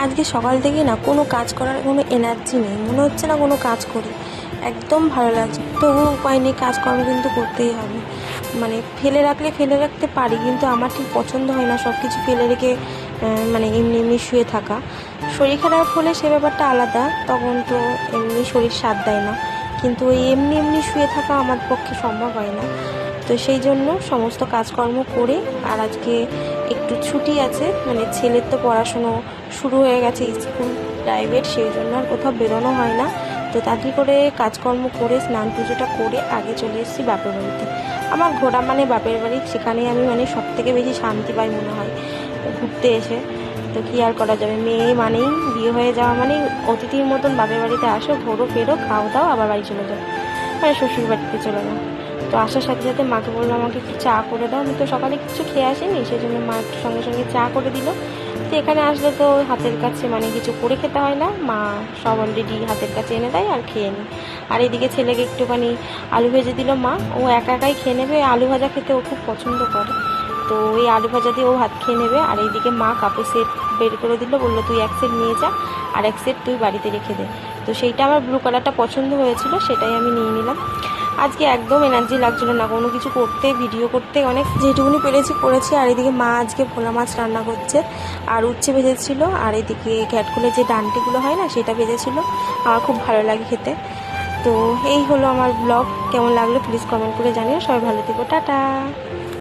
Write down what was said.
আজকে সকাল থেকে না কোনো কাজ করার কোনো এনার্জি নেই, মনে হচ্ছে না কোনো কাজ করি, একদম ভালো লাগছে। তবু উপায় নেই, কাজকর্ম কিন্তু করতেই হবে। মানে ফেলে রাখতে পারি, কিন্তু আমার ঠিক পছন্দ হয় না সব কিছু ফেলে রেখে মানে এমনি এমনি শুয়ে থাকা। শরীর খারাপ হলে সে ব্যাপারটা আলাদা, তখন তো এমনি শরীর সাথ দেয় না, কিন্তু ওই এমনি এমনি শুয়ে থাকা আমার পক্ষে সম্ভব হয় না। তো সেই জন্য সমস্ত কাজকর্ম করে, আর আজকে একটু ছুটি আছে, মানে ছেলের তো পড়াশুনো শুরু হয়ে গেছে, স্কুল প্রাইভেট, সেই জন্য আর কোথাও বেরোনো হয় না। তো তাড়াতাড়ি করে কাজকর্ম করে স্নান পুজোটা করে আগে চলে এসেছি বাপের বাড়িতে। আমার ঘোরা মানে বাপের বাড়ি, সেখানে আমি মানে সব থেকে বেশি শান্তি পাই মনে হয় ঘুরতে এসে। তো কী আর করা যাবে, মেয়ে মানেই, বিয়ে হয়ে যাওয়া মানেই অতিথির মতন বাপের বাড়িতে আসো, ঘোরো ফেরো, খাও দাও, আবার বাড়ি চলে যাও, মানে শ্বশুর বাড়িতে চলে যাও। তো আসার সাথে সাথে মাকে বললো আমাকে একটু চা করে দাও, আমি তো সকালে কিছু খেয়ে আসিনি, সেই জন্য মা একটু সঙ্গে সঙ্গে চা করে দিল। তো এখানে আসলে তো হাতের কাছে মানে কিছু করে খেতে হয় না, মা সব অলরেডি হাতের কাছে এনে দেয় আর খেয়ে নিই। আর এদিকে ছেলেকে একটুখানি আলু ভেজে দিল মা, ও একা একাই খেয়ে নেবে, আলু ভাজা খেতে ও খুব পছন্দ করে। তো ওই আলু ভাজা দিয়ে ও ভাত খেয়ে নেবে। আর এইদিকে মা কাপে সেট বের করে দিল, বললো তুই এক সেট নিয়ে যা, আর এক সেট তুই বাড়িতে রেখে দে। তো সেইটা আমার ব্লু কালারটা পছন্দ হয়েছিল, সেটাই আমি নিয়ে নিলাম। আজকে একদম এনার্জি লাগছিল না কোনো কিছু করতে, ভিডিও করতে, অনেক যেটুকুনি পেরেছি করেছি। আর এদিকে মা আজকে ভোলা মাছ রান্না করছে, আর উচ্ছে ভেজেছিল, আর এদিকে ঘ্যাটকুলে যে ডান্টিগুলো হয় না সেটা ভেজেছিল, আমার খুব ভালো লাগে খেতে। তো এই হলো আমার ব্লগ, কেমন লাগলো প্লিজ কমেন্ট করে জানিও। সবাই ভালো থেকো, টাটা।